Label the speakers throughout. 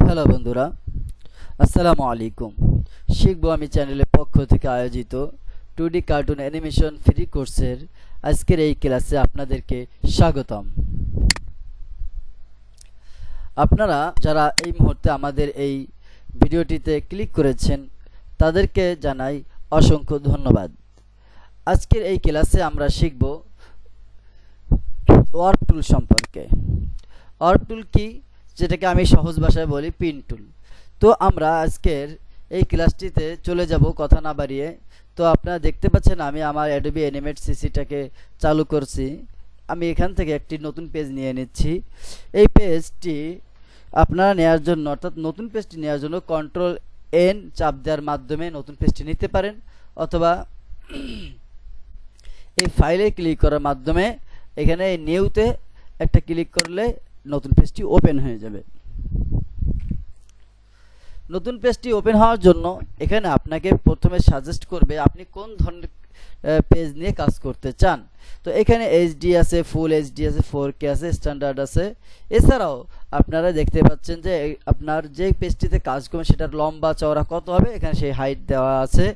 Speaker 1: Hello বন্ধুরা, আসসালামু আলাইকুম। শিখবো আমি চ্যানেলের পক্ষ থেকে আয়োজিত 2D কার্টুন অ্যানিমেশন ফ্রি কোর্সের আজকের এই ক্লাসে আপনাদেরকে স্বাগতম। আপনারা যারা এই মুহূর্তে আমাদের এই ভিডিওটিতে ক্লিক করেছেন তাদেরকে জানাই অসংখ্য ধন্যবাদ। আজকের এই ক্লাসে আমরা শিখব ওয়ার্প টুল সম্পর্কে। ওয়ার্প টুল কি, যেটাকে আমি সহজ ভাষায় বলি পিন টুল। তো আমরা আজকের এই ক্লাসটিতে চলে যাব কথা না বাড়িয়ে। তো আপনারা দেখতে পাচ্ছেন আমি আমার অ্যাডোবি অ্যানিমেট সিসিটাকে চালু করছি। আমি এখান থেকে একটি নতুন পেজ নিয়ে নিচ্ছি। এই পেজটি আপনারা নেওয়ার জন্য, অর্থাৎ নতুন পেজটি নেওয়ার জন্য কন্ট্রোল এন চাপ দেওয়ার মাধ্যমে নতুন পেজটি নিতে পারেন, অথবা এই ফাইলে ক্লিক করার মাধ্যমে এখানে নিউতে একটা ক্লিক করলে নতুন পেজটি ওপেন হয়ে যাবে। নতুন পেজটি ওপেন হওয়ার জন্য এখানে আপনাকে প্রথমে সাজেস্ট করবে আপনি কোন ধরনের পেজ নিয়ে কাজ করতে চান। তো এখানে এইচডি আছে, ফুল এইচডি আছে, 4K আছে, স্ট্যান্ডার্ড আছে। এছাড়াও আপনারা দেখতে পাচ্ছেন যে আপনার যে পেজটিতে কাজ করবেন সেটার লম্বা চওড়া কত হবে, এখানে সেই হাইট দেওয়া আছে।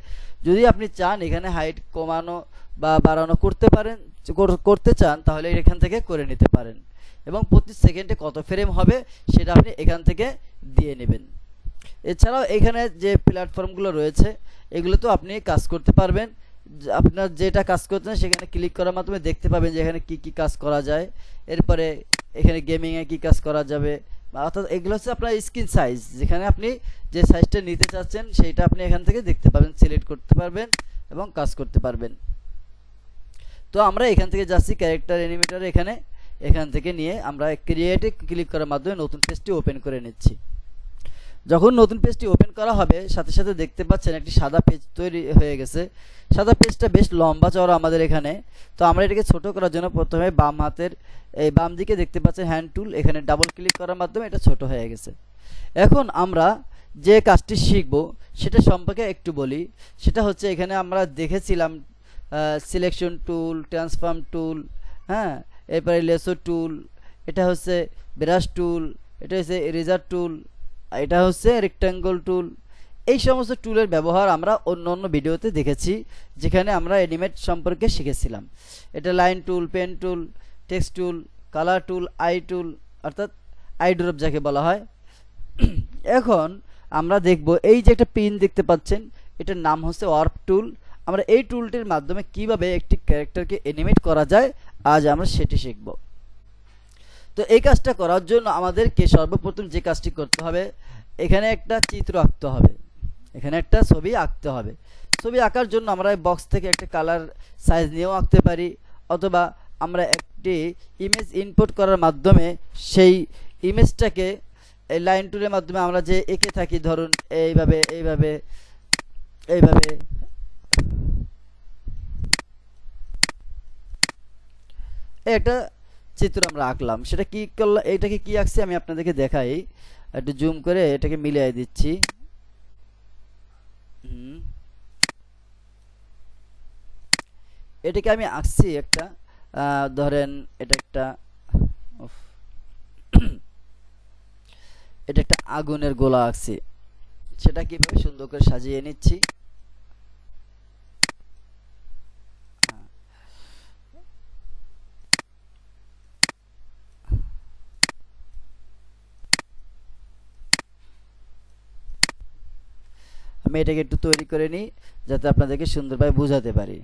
Speaker 1: যদি আপনি চান এখানে হাইট কমানো বা বাড়ানো করতে চান তাহলে এখান থেকে করে নিতে পারেন, এবং প্রতি সেকেন্ডে কত ফ্রেম হবে সেটা আপনি এখান থেকে দিয়ে নেবেন। এছাড়াও এখানে যে প্ল্যাটফর্মগুলো রয়েছে এগুলোতেও আপনি কাজ করতে পারবেন। আপনার যেটা কাজ করছেন সেখানে ক্লিক করার মাধ্যমে দেখতে পাবেন যে এখানে কি কি কাজ করা যায়। এরপরে এখানে গেমিংয়ে কি কাজ করা যাবে, অর্থাৎ এগুলো হচ্ছে আপনার স্ক্রিন সাইজ, যেখানে আপনি যে সাইজটা নিতে চাচ্ছেন সেইটা আপনি এখান থেকে দেখতে পাবেন, সিলেক্ট করতে পারবেন এবং কাজ করতে পারবেন। তো আমরা এখান থেকে যাচ্ছি ক্যারেক্টার অ্যানিমেটর, এখান থেকে নিয়ে আমরা ক্রিয়েটে ক্লিক করার মাধ্যমে নতুন পেজটি ওপেন করে নিচ্ছি। যখন নতুন পেজটি ওপেন করা হবে সাথে সাথে দেখতে পাচ্ছেন একটি সাদা পেজ তৈরি হয়ে গেছে। সাদা পেজটা বেশ লম্বা চওড়া আমাদের এখানে। তো আমরা এটাকে ছোট করার জন্য প্রথমে বাম দিকে দেখতে পাচ্ছেন হ্যান্ড টুল, এখানে ডাবল ক্লিক করার মাধ্যমে এটা ছোট হয়ে গেছে। এখন আমরা যে কাজটি শিখব সেটা সম্পর্কে একটু বলি। সেটা হচ্ছে এখানে আমরা দেখেছিলাম সিলেকশন টুল, ট্রান্সফর্ম টুল, হ্যাঁ, এরপরে লেসো টুল, এটা হচ্ছে ব্রাশ টুল, এটা হচ্ছে ইরেজার টুল, এটা হচ্ছে রেক্ট্যাঙ্গল টুল। এই সমস্ত টুলের ব্যবহার আমরা অন্য অন্য ভিডিওতে দেখেছি, যেখানে আমরা অ্যানিমেট সম্পর্কে শিখেছিলাম। এটা line tool, pen tool, text tool, colour tool, eye tool, অর্থাৎ আই ড্রপ যাকে বলা হয়। এখন আমরা দেখব এই যে একটা পিন দেখতে পাচ্ছেন, এটার নাম হচ্ছে ওয়ার্প টুল। আমরা এই টুলটির মাধ্যমে কিভাবে একটি ক্যারেক্টারকে অ্যানিমেট করা যায় আজ আমরা সেটি শিখব। তো এই কাজটা করার জন্য আমাদেরকে সর্বপ্রথম যে কাজটি করতে হবে, এখানে একটা চিত্র আঁকতে হবে, এখানে একটা ছবি আঁকতে হবে। ছবি আঁকার জন্য আমরা বক্স থেকে একটা কালার সাইজ নিয়েও আঁকতে পারি, অথবা আমরা একটি ইমেজ ইনপুট করার মাধ্যমে সেই ইমেজটাকে এই লাইন টুলের মাধ্যমে আমরা যে এঁকে থাকি, ধরুন এইভাবে এইভাবে এইভাবে, একটা চিত্র আমরা আঁকলাম। সেটা কি করলাম, এটাকে কি আঁকছি আমি আপনাদেরকে দেখাই, একটু জুম করে এটাকে মিলিয়ে দিচ্ছি। এটাকে আমি আঁকছি একটা, ধরেন এটা একটা এটা একটা আগুনের গোলা আঁকছি। সেটা কিভাবে সুন্দর করে সাজিয়ে নিচ্ছি। আমি এটাকে একটু তৈরি করে নিই যাতে আপনাদেরকে সুন্দরভাবে বোঝাতে পারি।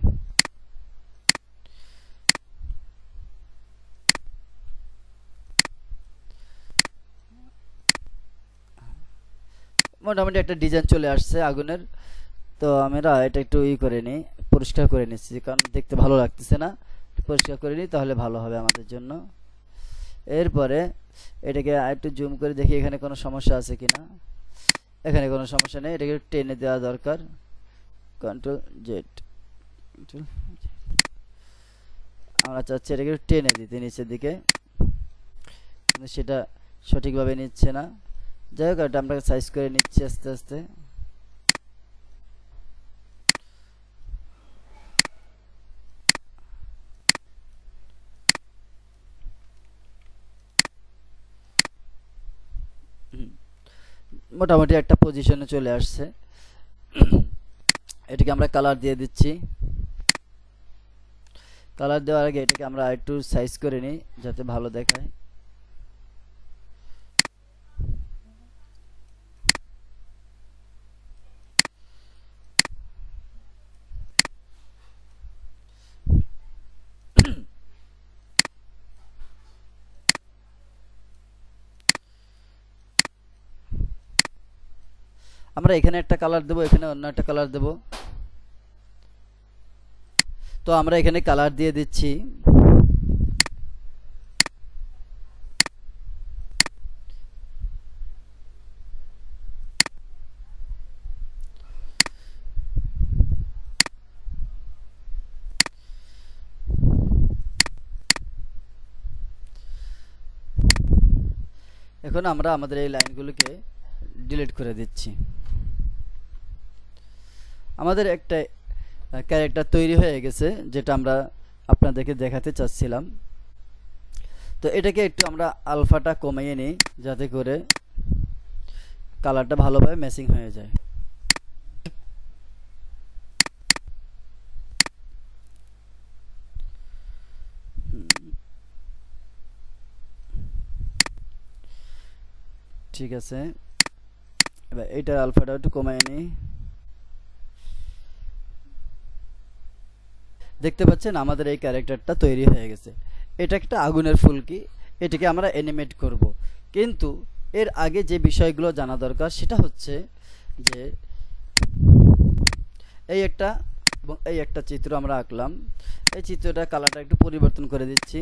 Speaker 1: মোটামুটি একটা ডিজাইন চলে আসছে আগুনের। তো আমরা এটা একটু করে নিই, পরিষ্কার করে নিচ্ছি, কারণ দেখতে ভালো লাগতেছে না। পরিষ্কার করে নিই তাহলে ভালো হবে আমাদের জন্য। এরপরে এটাকে একটু জুম করে দেখি এখানে কোনো সমস্যা আছে কিনা। এখানে কোনো সমস্যা নেই, এটাকে টেনে দেওয়া দরকার। কন্ট্রোল জেড, আমরা চাচ্ছি এটাকে টেনে দিতে নিচের দিকে, কিন্তু সেটা সঠিকভাবে নিচ্ছে না। যাই হোক, এটা আমরা সাইজ করে নিচ্ছি আস্তে আস্তে। মোটামুটি একটা পজিশনে চলে আসছে। এটাকে আমরা কালার দিয়ে দিচ্ছি। কালার দেওয়ার আগে এটাকে আমরা একটু সাইজ করে নিই যাতে ভালো দেখায়। আমরা এখানে একটা কালার দেব, এখানে অন্য একটা কালার দেব। তো আমরা এখানে কালার দিয়ে দিচ্ছি। এখন আমরা আমাদের এই লাইনগুলোকে ডিলিট করে দিচ্ছি। আমাদের একটা ক্যারেক্টার তৈরি হয়ে গেছে, যেটা আমরা আপনাদেরকে দেখাতে চাচ্ছিলাম। তো এটাকে একটু আমরা আলফাটা কমিয়ে নিই যাতে করে কালারটা ভালোভাবে ম্যাচিং হয়ে যায়। ঠিক আছে, এবার এইটার আলফাটা একটু কমিয়ে নিই। দেখতে পাচ্ছেন আমাদের এই ক্যারেক্টারটা তৈরি হয়ে গেছে। এটা একটা আগুনের ফুলকি, এটাকে আমরা অ্যানিমেট করব। কিন্তু এর আগে যে বিষয়গুলো জানা দরকার সেটা হচ্ছে যে এই একটা এবং এই একটা চিত্র আমরা আঁকলাম। এই চিত্রটা কালারটা একটু পরিবর্তন করে দিচ্ছি।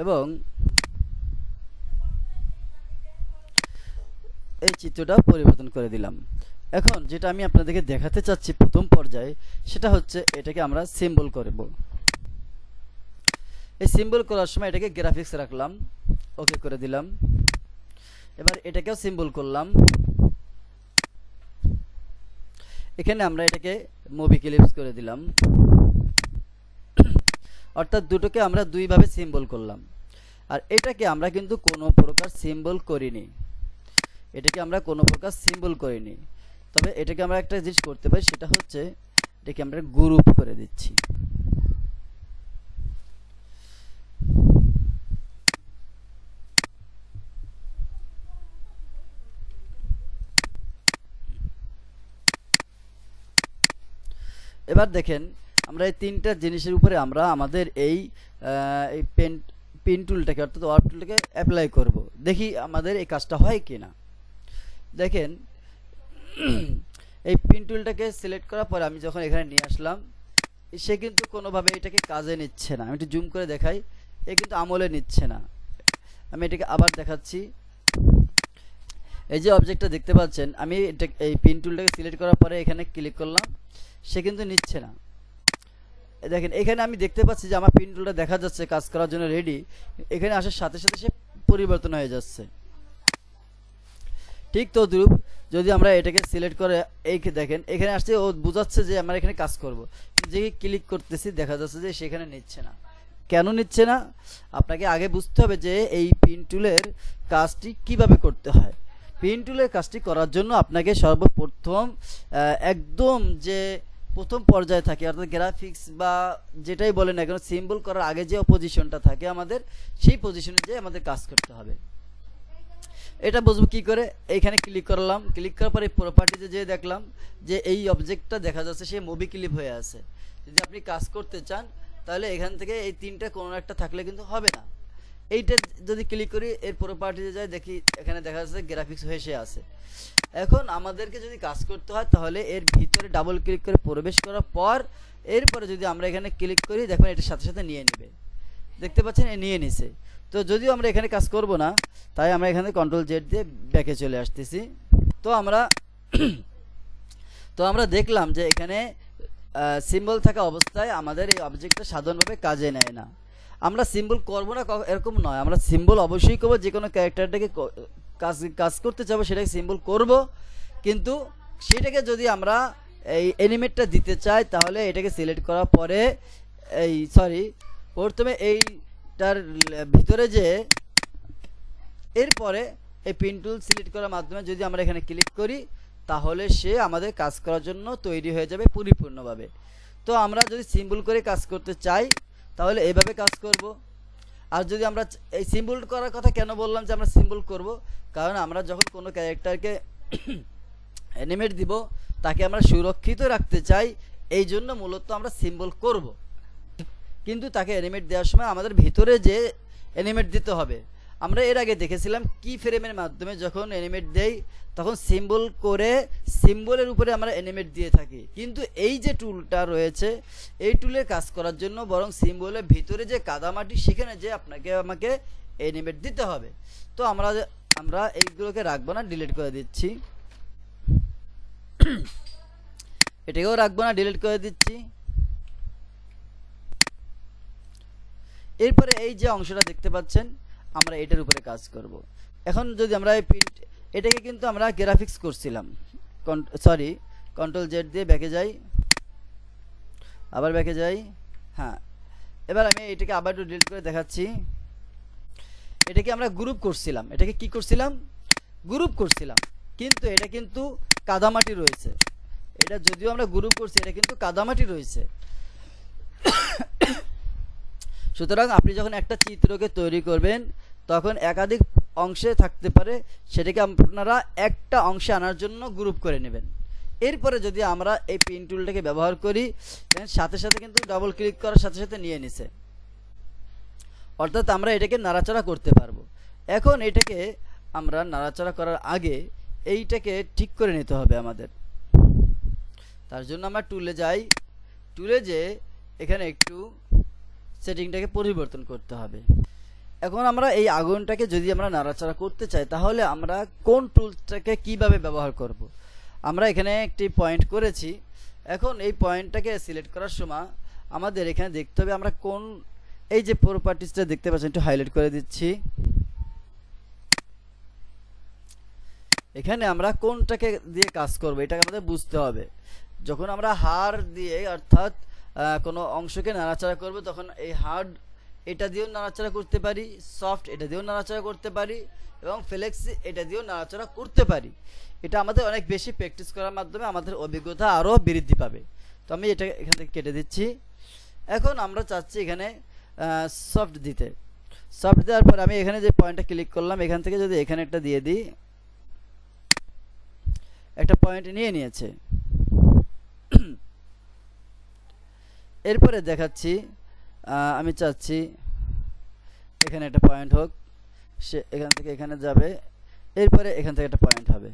Speaker 1: এবং এই চিত্রটা পরিবর্তন করে দিলাম। এখন যেটা আমি আপনাদেরকে দেখাতে চাচ্ছি প্রথম পর্যায়ে, সেটা হচ্ছে এটাকে আমরা সিম্বল করব। এই সিম্বল করার সময় এটাকে গ্রাফিক্স রাখলাম, ওকে করে দিলাম। এবার এটাকেও সিম্বল করলাম। এখানে আমরা এটাকে মুভি ক্লিপস করে দিলাম। অর্থাৎ দুটোকে আমরা দুইভাবে সিম্বল করলাম। আর এটাকে আমরা কিন্তু কোনো প্রকার সিম্বল করিনি, এটাকে আমরা কোনো প্রকার সিম্বল করিনি। তবে এটাকে আমরা একটা জিনিস করতে পারি, সেটা হচ্ছে এটাকে আমরা গ্রুপ করে দিচ্ছি। এবার দেখেন আমরা এই তিনটা জিনিসের উপরে আমরা আমাদের এই পেন টুলটাকে অর্থাৎ ওয়ার্প টুলটাকে অ্যাপ্লাই করব। দেখি আমাদের এই কাজটা হয় কিনা। দেখেন এই পেন টুলটাকে সিলেক্ট করার পরে আমি যখন এখানে নিয়ে আসলাম, সে কিন্তু কোনোভাবে এটাকে কাজে নিচ্ছে না। আমি একটু জুম করে দেখাই, এ কিন্তু আমলে নিচ্ছে না। আমি এটাকে আবার দেখাচ্ছি। এই যে অবজেক্টটা দেখতে পাচ্ছেন, আমি এটা এই পেন টুলটাকে সিলেক্ট করার পরে এখানে ক্লিক করলাম, সে কিন্তু নিচ্ছে না। দেখেন এখানে আমি দেখতে পাচ্ছি যে আমার পেন টুলটা দেখা যাচ্ছে কাজ করার জন্য রেডি। এখানে আসার সাথে সাথে সে পরিবর্তন হয়ে যাচ্ছে। ঠিক তদ্রূপ যদি আমরা এটাকে সিলেক্ট করে এই দেখেন এখানে আসছে, ও বোঝাচ্ছে যে আমরা এখানে কাজ করব, যে ক্লিক করতেছি দেখা যাচ্ছে যে সেখানে নিচ্ছে না। কেন নিচ্ছে না? আপনাকে আগে বুঝতে হবে যে এই পেন টুলের কাজটি কিভাবে করতে হয়। পেন টুলের কাজটি করার জন্য আপনাকে সর্বপ্রথম একদম যে প্রথম পর্যায়ে থাকে অর্থাৎ গ্রাফিক্স বা যেটাই বলেন না কেন, সিম্বল করার আগে যে পজিশনটা থাকে আমাদের, সেই পজিশনে যে আমাদের কাজ করতে হবে। এটা বুঝবো কি করে? এইখানে ক্লিক করলাম, ক্লিক করার পরে প্রপার্টিতে যেয়ে দেখলাম যে এই অবজেক্টটা দেখা যাচ্ছে সে মুভি ক্লিপ হয়ে আছে। যদি আপনি কাজ করতে চান তাহলে এখান থেকে এই তিনটা কোনো একটা থাকলে কিন্তু হবে না। এইটা যদি ক্লিক করি, এর প্রপার্টিতে যাই, দেখি এখানে দেখা যাচ্ছে গ্রাফিক্স হয়ে সে আছে। এখন আমাদেরকে যদি কাজ করতে হয় তাহলে এর ভিতরে ডাবল ক্লিক করে প্রবেশ করার পর এরপরে যদি আমরা এখানে ক্লিক করি, দেখুন এটার সাথে সাথে নিয়ে নেবে। দেখতে পাচ্ছেন এ নিয়ে নিছে। তো যদিও আমরা এখানে কাজ করব না, তাই আমরা এখানে কন্ট্রোল জেড দিয়ে ব্যাকে চলে আসতেছি। তো আমরা দেখলাম যে এখানে সিম্বল থাকা অবস্থায় আমাদের এই অবজেক্টটা সাধারণভাবে কাজে নেয় না। আমরা সিম্বল করব না এরকম নয়, আমরা সিম্বল অবশ্যই করব। যে কোনো ক্যারেক্টারটাকে কাজ করতে চাবো সেটাকে সিম্বল করব, কিন্তু সেটাকে যদি আমরা এই অ্যানিমেটটা দিতে চাই তাহলে এটাকে সিলেক্ট করার পরে এই সরি প্রথমে এইটার ভিতরে যে এরপরে এই পিন টুল সিলেক্ট করার মাধ্যমে যদি আমরা এখানে ক্লিক করি তাহলে সে আমাদের কাজ করার জন্য তৈরি হয়ে যাবে পরিপূর্ণভাবে। তো আমরা যদি সিম্বল করে কাজ করতে চাই তাহলে এইভাবে কাজ করব। আর যদি আমরা এই সিম্বল করার কথা কেন বললাম যে আমরা সিম্বল করব, কারণ আমরা যখন কোনো ক্যারেক্টারকে অ্যানিমেট দিব তাকে আমরা সুরক্ষিত রাখতে চাই, এই জন্য মূলত আমরা সিম্বল করব। কিন্তু তাকে অ্যানিমেট দেওয়ার সময় আমাদের ভিতরে যে অ্যানিমেট দিতে হবে। আমরা এর আগে দেখেছিলাম কি ফ্রেমের মাধ্যমে যখন অ্যানিমেট দেই তখন সিম্বল করে সিম্বলের উপরে আমরা অ্যানিমেট দিয়ে থাকি, কিন্তু এই যে টুলটা রয়েছে এই টুলের কাজ করার জন্য বরং সিম্বলের ভিতরে যে কাদামাটি সেখানে যে আমাকে অ্যানিমেট দিতে হবে। তো আমরা এইগুলোকে রাখবো না, ডিলিট করে দিচ্ছি। এটাকেও রাখবো না, ডিলিট করে দিচ্ছি। এরপরে এই যে অংশটা দেখতে পাচ্ছেন আমরা এটার উপরে কাজ করব। এখন যদি আমরা এই প্রিন্ট এটাকে কিন্তু আমরা গ্রাফিক্স করছিলাম, সরি কন্ট্রোল জেড দিয়ে ব্যাকে যাই, আবার ব্যাকে যাই। হ্যাঁ, এবার আমি এটাকে আবার একটু ডিলিট করে দেখাচ্ছি। এটাকে আমরা গ্রুপ করছিলাম, এটাকে কি করছিলাম, গ্রুপ করছিলাম, কিন্তু এটা কিন্তু কাদামাটি রয়েছে। এটা যদিও আমরা গ্রুপ করছি এটা কিন্তু কাদামাটি রয়েছে। সুতরাং আপনি যখন একটা চিত্রকে তৈরি করবেন তখন একাধিক অংশে থাকতে পারে, সেটাকে আপনারা একটা অংশে আনার জন্য গ্রুপ করে নেবেন। এরপরে যদি আমরা এই পিন টুলটাকে ব্যবহার করি সাথে সাথে কিন্তু ডাবল ক্লিক করার সাথে সাথে নিয়ে নিছে, অর্থাৎ আমরা এটাকে নাড়াচাড়া করতে পারবো। এখন এটাকে আমরা নাড়াচাড়া করার আগে এইটাকে ঠিক করে নিতে হবে আমাদের। তার জন্য আমরা টুলে যাই, টুলে যে এখানে একটু সেটিংটাকে পরিবর্তন করতে হবে। এখন আমরা এই আগুনটাকে যদি আমরা নাড়াচাড়া করতে চাই তাহলে আমরা কোন টুলটাকে কিভাবে ব্যবহার করব। আমরা এখানে একটি পয়েন্ট করেছি, এখন এই পয়েন্টটাকে সিলেক্ট করার সময় আমাদের এখানে দেখতে হবে আমরা কোন, এই যে প্রপার্টিসটা দেখতে পাচ্ছেন একটু হাইলাইট করে দিচ্ছি, এখানে আমরা কোনটাকে দিয়ে কাজ করব এটাকে আমাদের বুঝতে হবে। যখন আমরা হাড় দিয়ে অর্থাৎ কোনো অংশকে নাড়াচাড়া করব তখন এই হার্ড এটা দিয়েও নাড়াচাড়া করতে পারি, সফট এটা দিয়েও নাড়াচাড়া করতে পারি এবং ফ্লেক্সি এটা দিয়েও নাড়াচাড়া করতে পারি। এটা আমাদের অনেক বেশি প্র্যাকটিস করার মাধ্যমে আমাদের অভিজ্ঞতা আরও বৃদ্ধি পাবে। তো আমি এটা এখান থেকে কেটে দিচ্ছি। এখন আমরা চাচ্ছি এখানে সফট দিতে, সফট দেওয়ার পর আমি এখানে যে পয়েন্টটা ক্লিক করলাম এখান থেকে যদি এখানে একটা দিয়ে দিই, একটা পয়েন্ট নিয়ে নিয়েছে। এরপরে দেখাচ্ছি আমি চাচ্ছি এখানে একটা পয়েন্ট হোক, সে এখান থেকে এখানে যাবে, এরপরে এখান থেকে একটা পয়েন্ট হবে।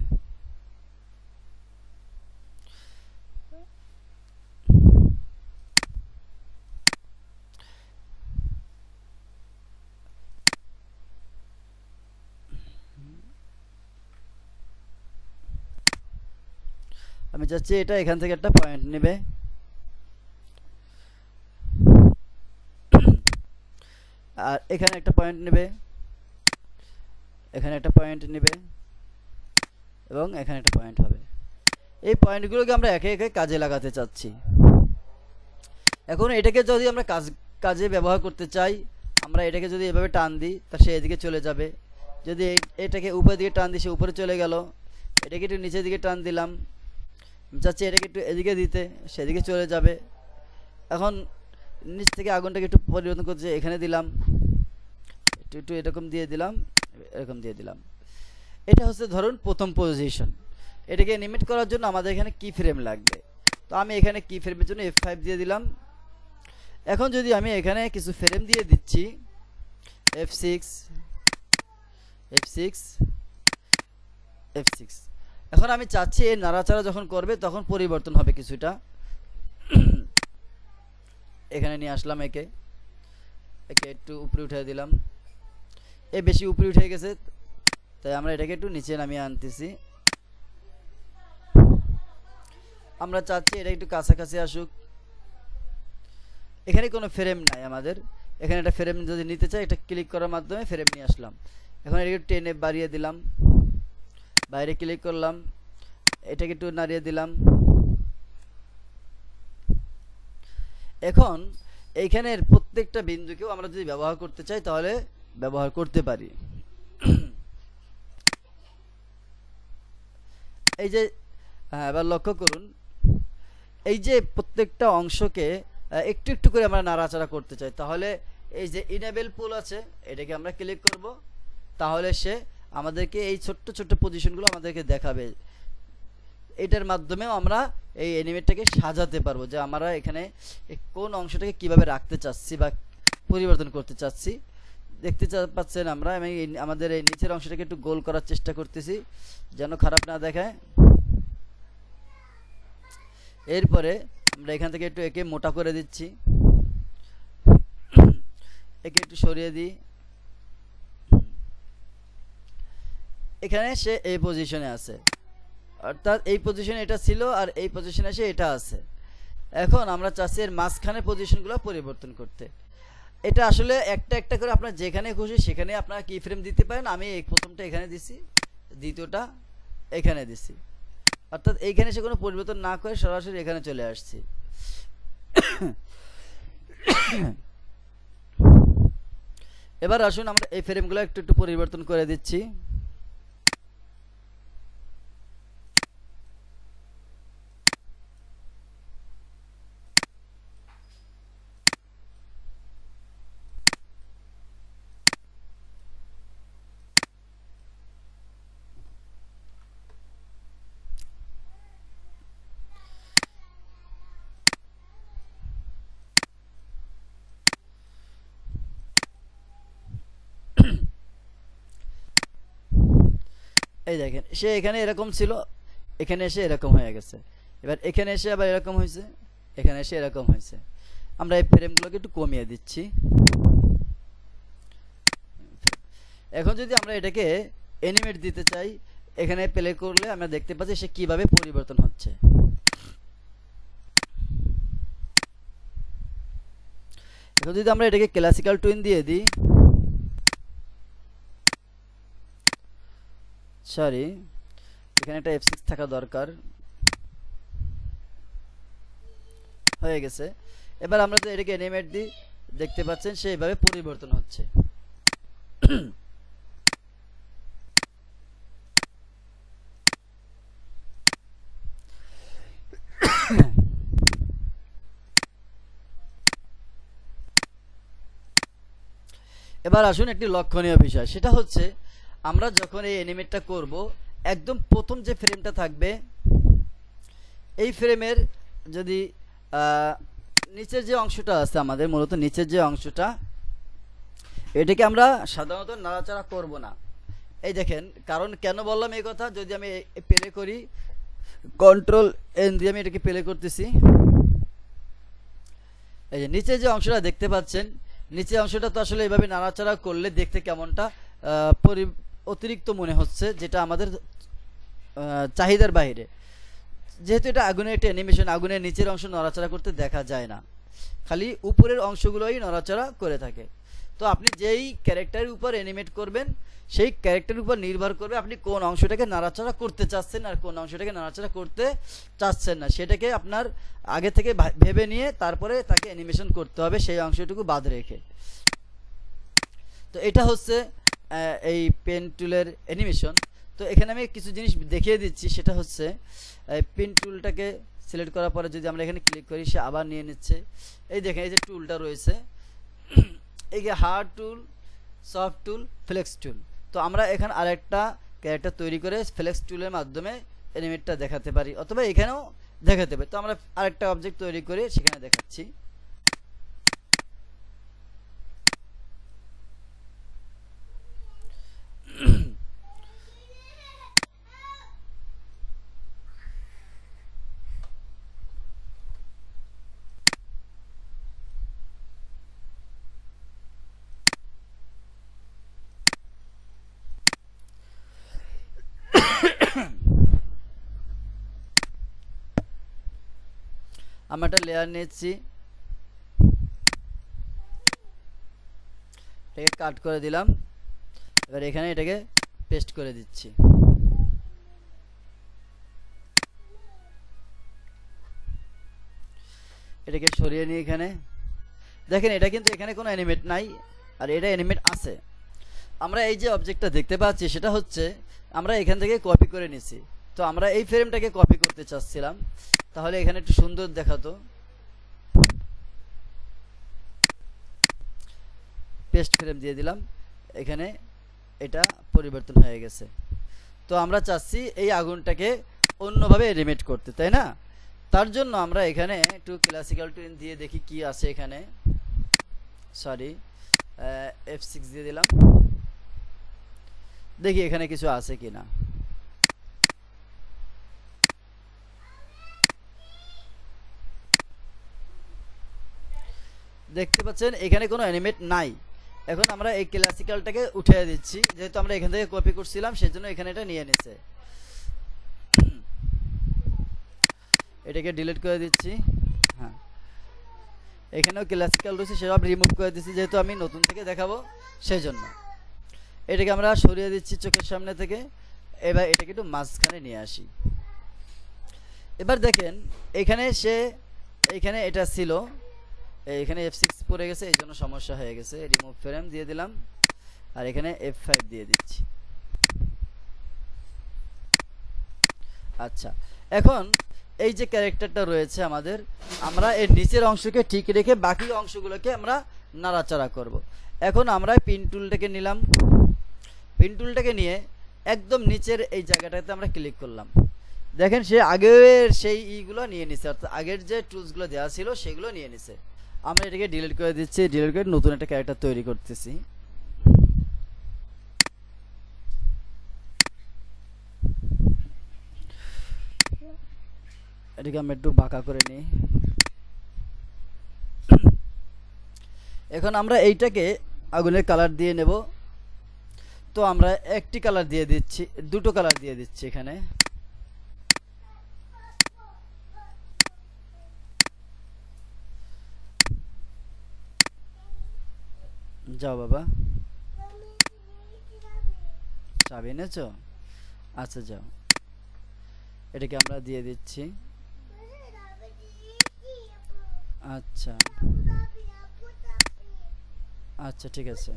Speaker 1: আমি চাচ্ছি এটা এখান থেকে একটা পয়েন্ট নেবে, আর এখানে একটা পয়েন্ট নেবে, এখানে একটা পয়েন্ট নেবে এবং এখানে একটা পয়েন্ট হবে। এই পয়েন্টগুলোকে আমরা একে একে কাজে লাগাতে চাচ্ছি। এখন এটাকে যদি আমরা কাজে ব্যবহার করতে চাই, আমরা এটাকে যদি এভাবে টান দিই তা সে এদিকে চলে যাবে, যদি এটাকে উপরের দিকে টান দিই সে উপরে চলে গেল, এটাকে একটু নিচের দিকে টান দিলাম, চাচ্ছি এটাকে একটু এদিকে দিতে সেদিকে চলে যাবে। এখন নিচ থেকে আগুনটাকে একটু পরিবর্তন করতে এখানে দিলাম, একটু এরকম দিয়ে দিলাম, এরকম দিয়ে দিলাম। এটা হচ্ছে ধরুন প্রথম পজিশন। এটাকে অ্যানিমেট করার জন্য আমাদের এখানে কি ফ্রেম লাগবে, তো আমি এখানে কি ফ্রেমের জন্য F5 দিয়ে দিলাম। এখন যদি আমি এখানে কিছু ফ্রেম দিয়ে দিচ্ছি F6 F6 F6, এখন আমি চাচ্ছি এই নাড়াচাড়া যখন করবে তখন পরিবর্তন হবে কিছুটা। এখানে নিয়ে আসলাম, একে একটু উপরে উঠে দিলাম, এ বেশি উপরে উঠে গেছে তাই আমরা এটাকে একটু নিচে নামিয়ে আনতেছি। আমরা চাচ্ছি এটা একটু কাছাকাছি আসুক। এখানে কোনো ফ্রেম নাই আমাদের, এখানে একটা ফ্রেম যদি নিতে চাই এটা ক্লিক করার মাধ্যমে ফ্রেম নিয়ে আসলাম। এখন এটাকে টেনে বাড়িয়ে দিলাম, বাইরে ক্লিক করলাম, এটাকে একটু নাড়িয়ে দিলাম। এখন এইখানের প্রত্যেকটা বিন্দুকেও আমরা যদি ব্যবহার করতে চাই তাহলে ব্যবহার করতে পারি। এই যে এবার লক্ষ্য করুন, এই যে প্রত্যেকটা অংশকে একটু একটু করে আমরা নাড়াচাড়া করতে চাই, তাহলে এই যে ইনেবল পুল আছে এটাকে আমরা ক্লিক করব, তাহলে সে আমাদেরকে এই ছোট্ট ছোট্ট পজিশনগুলো আমাদেরকে দেখাবে। এটার মাধ্যমেও আমরা এই অ্যানিমেটটাকে সাজাতে পারবো, যে আমরা এখানে কোন অংশটাকে কিভাবে রাখতে চাচ্ছি বা পরিবর্তন করতে চাচ্ছি। দেখতে পাচ্ছেন আমরা আমি আমাদের এই নিচের অংশটাকে একটু গোল করার চেষ্টা করতেছি যেন খারাপ না দেখায়। এরপরে আমরা এখান থেকে একটু একে মোটা করে দিচ্ছি, একে একটু সরিয়ে দিই। এখানে সে এই পজিশনে আছে, অর্থাৎ এই পজিশনে এটা ছিল আর এই পজিশনে এসে এটা আছে। এখন আমরা চাচ্ছি এর মাঝখানে পজিশনগুলো পরিবর্তন করতে। এটা আসলে একটা একটা করে আপনার যেখানে খুশি সেখানে আপনারা কি ফ্রেম দিতে পারেন। আমি এই প্রথমটা এখানে দিছি, দ্বিতীয়টা এখানে দিছি, অর্থাৎ এইখানে সে কোনো পরিবর্তন না করে সরাসরি এখানে চলে আসছি। এবার আসুন আমরা এই ফ্রেমগুলো একটু একটু পরিবর্তন করে দিচ্ছি। এই দেখেন সে এখানে এরকম ছিল, এখানে এসে এরকম হয়ে গেছে, এবার এখানে এসে আবার এরকম হয়েছে, এখানে এসে এরকম হয়েছে। আমরা এই ফ্রেমগুলোকে একটু কমিয়ে দিচ্ছি। এখন যদি আমরা এটাকে অ্যানিমেট দিতে চাই, এখানে প্লে করলে আমরা দেখতে পাচ্ছি সে কিভাবে পরিবর্তন হচ্ছে। এখন যদি আমরা এটাকে ক্লাসিক্যাল টুইন দিয়ে দিই, সরি এখানে একটা F6 থাকা দরকার, হয়ে গেছে। এবার আমরা যদি এটাকে অ্যানিমেট দিই, দেখতে পাচ্ছেন সে এইভাবে পরিবর্তন হচ্ছে। এবার আসুন একটি লক্ষণীয় বিষয়, সেটা হচ্ছে আমরা যখন এই অ্যানিমেটটা করব, একদম প্রথম যে ফ্রেমটা থাকবে এই ফ্রেমের যদি নিচের যে অংশটা আছে আমাদের, মূলত নিচের যে অংশটা, এটাকে আমরা সাধারণত নাড়াচাড়া করব না। এই দেখেন, কারণ কেন বললাম এই কথা, যদি আমি প্লে করি Ctrl+N দিয়ে আমি এটাকে প্লে করতেছি, এই যে নিচে যে অংশটা দেখতে পাচ্ছেন, নিচের অংশটা তো আসলে এইভাবে নাড়াচাড়া করলে দেখতে কেমনটা অতিরিক্ত মনে হচ্ছে, যেটা আমাদের চাহিদার বাইরে। যেহেতু এটা আগুনের একটা অ্যানিমেশন, আগুনের নিচের অংশ নড়াচড়া করতে দেখা যায় না, খালি উপরের অংশগুলোই নড়াচড়া করে থাকে। তো আপনি যেই ক্যারেক্টারের উপর অ্যানিমেট করবেন, সেই ক্যারেক্টারের উপর নির্ভর করবে আপনি কোন অংশটাকে নাড়াচাড়া করতে চাচ্ছেন আর কোন অংশটাকে নাড়াচাড়া করতে চাচ্ছেন না। সেটাকে আপনার আগে থেকে ভেবে নিয়ে তারপরে তাকে অ্যানিমেশন করতে হবে, সেই অংশটুকু বাদ রেখে। তো এটা হচ্ছে এই পেন টুলের অ্যানিমেশন। তো এখানে আমি কিছু জিনিস দেখিয়ে দিচ্ছি, সেটা হচ্ছে পেন টুলটাকে সিলেক্ট করার পরে যদি আমরা এখানে ক্লিক করি, সে আবার নিয়ে নিচ্ছে। এই দেখেন এই যে টুলটা রয়েছে, এই যে হার্ড টুল, সফট টুল, ফ্লেক্স টুল। তো আমরা এখানে আরেকটা ক্যারেক্টার তৈরি করে ফ্লেক্স টুলের মাধ্যমে অ্যানিমেটটা দেখাতে পারি, অথবা এখানেও দেখাতে পারি। তো আমরা আরেকটা অবজেক্ট তৈরি করে সেখানে দেখাচ্ছি। আমরা একটা লেয়ার নিচ্ছি, এটাকে কাট করে দিলাম, এবার এখানে এটাকে পেস্ট করে দিচ্ছি। এটাকে সরিয়ে নিয়ে এখানে দেখেন এটা কিন্তু এখানে কোনো অ্যানিমেট নাই, আর এটা অ্যানিমেট আছে। আমরা এই যে অবজেক্টটা দেখতে পাচ্ছি সেটা হচ্ছে আমরা এখান থেকে কপি করে নিছি। তো আমরা এই ফ্রেমটাকে কপি করতে চাচ্ছিলাম, তাহলে এখানে একটু সুন্দর দেখাতো, পেস্ট ফ্রেম দিয়ে দিলাম, এখানে এটা পরিবর্তন হয়ে গেছে। তো আমরা চাচ্ছি এই আগুনটাকে অন্যভাবে অ্যানিমেট করতে, তাই না? তার জন্য আমরা এখানে একটু ক্লাসিক্যাল টুন দিয়ে দেখি কি আছে এখানে। সরি, F6 দিয়ে দিলাম, দেখি এখানে কিছু আছে কিনা। দেখতে পাচ্ছেন এখানে কোনো অ্যানিমেট নাই। এখন আমরা এই ক্লাসিক্যালটাকে উঠিয়ে দিচ্ছি, যেহেতু আমরা এখান থেকে কপি করছিলাম সেজন্য এখানে এটা নিয়ে নিছে। এটাকে ডিলিট করে দিচ্ছি। হ্যাঁ, এখানেও ক্লাসিক্যাল রয়েছে, সেসব রিমুভ করে দিচ্ছি যেহেতু আমি নতুন থেকে দেখাবো সেই জন্য। এটাকে আমরা সরিয়ে দিচ্ছি চোখের সামনে থেকে। এবার এটাকে একটু মাঝখানে নিয়ে আসি। এবার দেখেন এখানে এটা ছিল, এখানে F6 পড়ে গেছে, এই জন্য সমস্যা হয়ে গেছে। রিমুভ ফ্রেম দিয়ে দিলাম, আর এখানে F5 দিয়ে দিচ্ছি। আচ্ছা, এখন এই যে ক্যারেক্টারটা রয়েছে আমাদের, আমরা এর নিচের অংশকে ঠিক রেখে বাকি অংশগুলোকে আমরা নাড়াচাড়া করব। এখন আমরা পিন টুলটাকে নিলাম, পিন টুলটাকে নিয়ে একদম নিচের এই জায়গাটাতে আমরা ক্লিক করলাম। দেখেন সে আগের সেই ইগুলো নিয়ে নিছে, অর্থাৎ আগের যে টুলসগুলো দেওয়া ছিল সেগুলো নিয়ে নিছে। আমরা এটাকে ডিলিট করে দিচ্ছি, ডিলিট করে নতুন একটা ক্যারেক্টার তৈরি করতেছি। এটাকে আমরা একটু বাঁকা করে নিই। এখন আমরা এইটাকে আগুনের কালার দিয়ে নেব। তো আমরা একটি কালার দিয়ে দিচ্ছি, দুটো কালার দিয়ে দিচ্ছি এখানে। যাও বাবা, চাবি এনেছো? আচ্ছা যাও, এটাকে আমরা দিয়ে দিচ্ছি। আচ্ছা আচ্ছা, ঠিক আছে।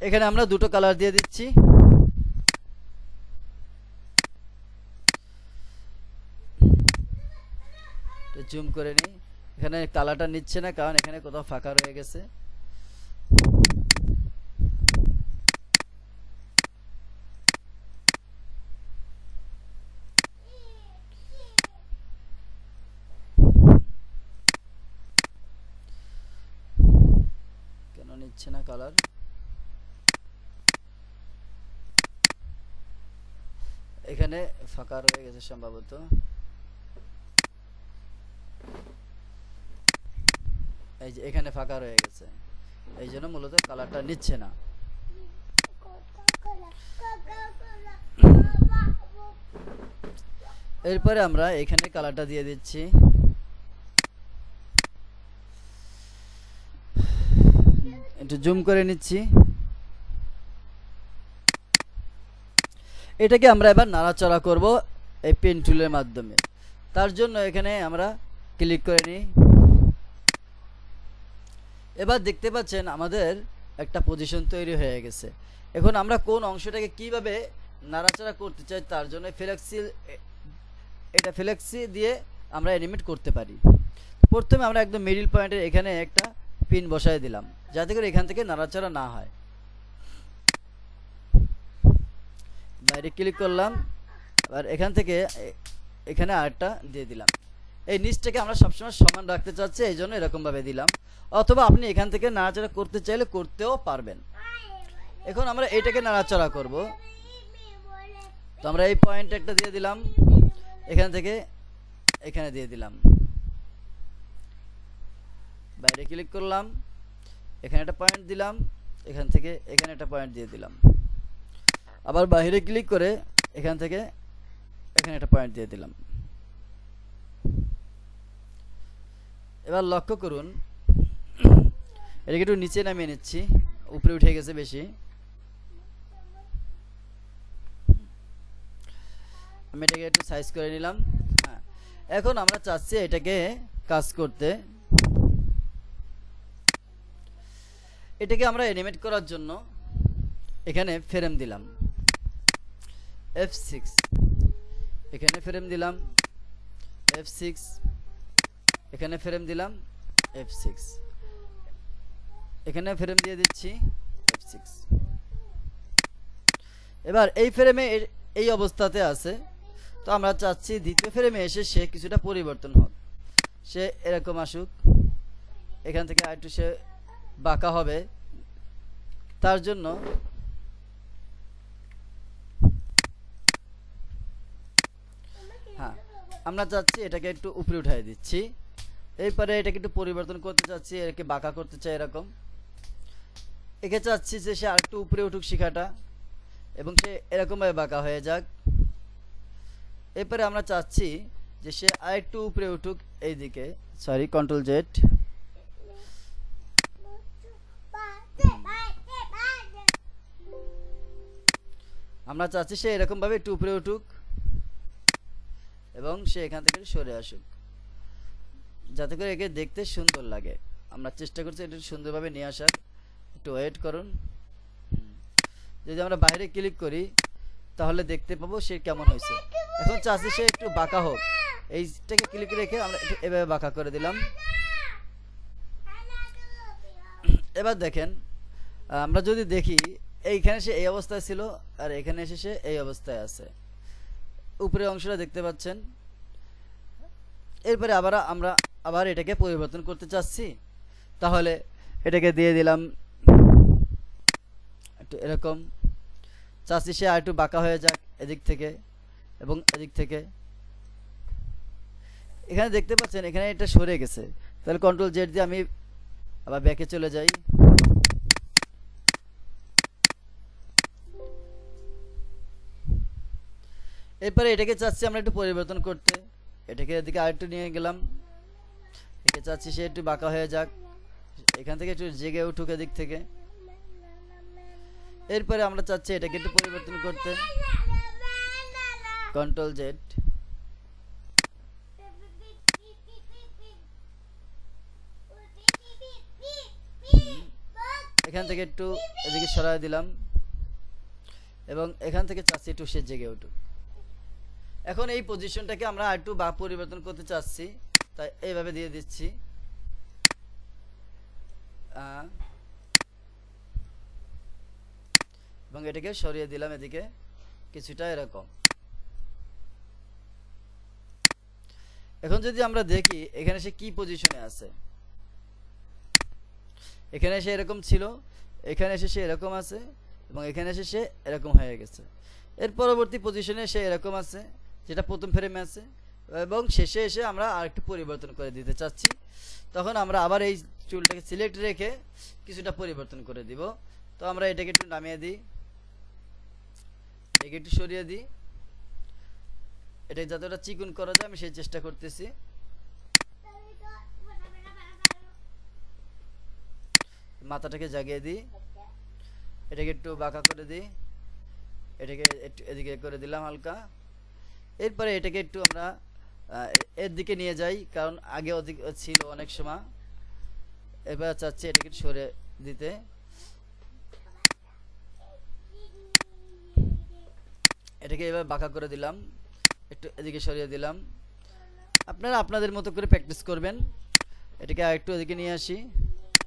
Speaker 1: এখানে আমরা দুটো কালার দিয়ে দিচ্ছি। জুম করে নিই, এখানে কালারটা নিচ্ছে না কারণ এখানে কোথাও ফাঁকা রয়ে গেছে। কেন নিচ্ছে না কালার? এখানে ফাঁকা রয়ে গেছে সম্ভবত। এই যে এখানে ফাঁকা রয়ে গেছে, এই জন্য মূলত কালারটা নিচ্ছে না। এরপরে আমরা এখানে কালারটা দিয়ে দিচ্ছি। একটু জুম করে নিচ্ছি। এটাকে আমরা এবার নাড়াচাড়া করব এই পেন টুলের মাধ্যমে। তার জন্য এখানে আমরা ক্লিক করে নিই। এবার দেখতে পাচ্ছেন আমাদের একটা পজিশন তৈরি হয়ে গেছে। এখন আমরা কোন অংশটাকে কিভাবে নাড়াচাড়া করতে চাই তার জন্য ফ্লেক্সি দিয়ে আমরা অ্যানিমেট করতে পারি। প্রথমে আমরা একদম মিডল পয়েন্টের এখানে একটা পিন বসায় দিলাম যাতে করে এখান থেকে নাড়াচাড়া না হয়। বাইরে ক্লিক করলাম, আর এখান থেকে এখানে আরেকটা দিয়ে দিলাম। এই নিচটাকে আমরা সবসময় সমান রাখতে চাচ্ছি, এই জন্য এরকমভাবে দিলাম। অথবা আপনি এখান থেকে নাড়াচাড়া করতে চাইলে করতেও পারবেন। এখন আমরা এটাকে নাড়াচাড়া করব। তো আমরা এই পয়েন্ট একটা দিয়ে দিলাম, এখান থেকে এখানে দিয়ে দিলাম। বাইরে ক্লিক করলাম, এখানে একটা পয়েন্ট দিলাম, এখান থেকে এখানে একটা পয়েন্ট দিয়ে দিলাম। আবার বাইরে ক্লিক করে এখান থেকে এখানে একটা পয়েন্ট দিয়ে দিলাম। এবার লক্ষ্য করুন, এটাকে একটু নিচে নামিয়ে নিচ্ছি, উপরে উঠে গেছে বেশি। আমি এটাকে একটু সাইজ করে নিলাম। হ্যাঁ, এখন আমরা চাচ্ছি এটাকে কাজ করতে। এটাকে আমরা অ্যানিমেট করার জন্য এখানে ফ্রেম দিলাম F6, এখানে ফ্রেম দিলাম F6, এখানে ফ্রেম দিলাম F6, এখানে ফ্রেম দিয়ে দিচ্ছি F6। এবার এই ফ্রেমে এই অবস্থাতে আছে, তো আমরা চাচ্ছি দ্বিতীয় ফ্রেমে এসে সে কিছুটা পরিবর্তন হোক, সে এরকম আসুক, এখান থেকে আরেকটু সে বাঁকা হবে। তার জন্য হ্যাঁ, আমরা চাচ্ছি এটাকে একটু উপরে উঠাই দিচ্ছি। এরপরে এটাকে একটু পরিবর্তন করতে চাচ্ছি, এটাকে বাঁকা করতে চাই এরকম। একে চাচ্ছি যে সে আরেকটু উপরে উঠুক শিখাটা, এবং সে এরকমভাবে বাঁকা হয়ে যাক। এরপরে আমরা চাচ্ছি যে সে আরেকটু উপরে উঠুক এইদিকে, সরি কন্ট্রোল জেড। আমরা চাচ্ছি সে এরকম ভাবে একটু উপরে উঠুক এবং সে এখান থেকে সরে আসুক, যাতে করে একে দেখতে সুন্দর লাগে। আমরা চেষ্টা করছি এটা সুন্দরভাবে নিয়ে আসার। একটু ওয়েট করুন। যদি আমরা বাইরে ক্লিক করি তাহলে দেখতে পাবো সে কেমন হয়েছে। এখন চাচ্ছি সে একটু বাঁকা হোক, এইটাকে ক্লিক রেখে আমরা এভাবে বাঁকা করে দিলাম। এবার দেখেন, আমরা যদি দেখি এইখানে সে এই অবস্থায় ছিল আর এখানে এসে সে এই অবস্থায় আছে, উপরের অংশটা দেখতে পাচ্ছেন। এরপরে আমরা আবার এটাকে পরিবর্তন করতে চাচ্ছি, তাহলে এটাকে দিয়ে দিলাম একটু এরকম। চাচ্ছি সে আর একটু বাঁকা হয়ে যাক এদিক থেকে এবং এদিক থেকে। এখানে দেখতে পাচ্ছেন এখানে এটা সরে গেছে, তাহলে কন্ট্রোল জেড দিয়ে আমি আবার ব্যাকে চলে যাই। এরপরে এটাকে চাচ্ছি আমরা একটু পরিবর্তন করতে, এটাকে এদিকে আরেকটু নিয়ে গেলাম। একে চাচ্ছি সে একটু বাঁকা হয়ে যাক, এখান থেকে একটু জেগে উঠুক এদিক থেকে। এরপরে আমরা চাচ্ছি এটাকে একটু পরিবর্তন করতে, কন্ট্রোল জেড। এখান থেকে একটু এদিকে সরাই দিলাম এবং এখান থেকে চাচ্ছি একটু সে জেগে উঠুক। এখন এই পজিশনটাকে আমরা একটু পরিবর্তন করতে চাচ্ছি, তাই এইভাবে দিয়ে দিচ্ছি। এবং এটাকে সরিয়ে দিলাম এদিকে কিছুটা এরকম। এখন যদি আমরা দেখি এখানে সে কি পজিশনে আছে, এখানে সে এরকম ছিল, এখানে এসে সে এরকম আছে এবং এখানে এসে সে এরকম হয়ে গেছে। এর পরবর্তী পজিশনে সে এরকম আছে যেটা প্রথম ফ্রেমে আছে, এবং শেষে এসে আমরা আরেকটু পরিবর্তন করে দিতে চাচ্ছি। তখন আমরা আবার এই চুলটাকে সিলেক্ট রেখে কিছুটা পরিবর্তন করে দিব। তো আমরা এটাকে একটু নামিয়ে দিই, এটাকে একটু সরিয়ে দিই, এটাকে যতটা চিকন করা যায় আমি সেই চেষ্টা করতেছি। মাথাটাকে জাগিয়ে দিই, এটাকে একটু বাঁকা করে দিই, এটাকে একটু এদিকে করে দিলাম হালকা। এরপরে এটাকে একটু আমরা এর দিকে নিয়ে যাই, কারণ আগে অধিক ছিল অনেক সময়। এবার চাচ্ছি এটাকে সরে দিতে। এটাকে এবার বাঁকা করে দিলাম, একটু এদিকে সরিয়ে দিলাম। আপনারা আপনাদের মতো করে প্র্যাকটিস করবেন। এটাকে আর একটু এদিকে নিয়ে আসি,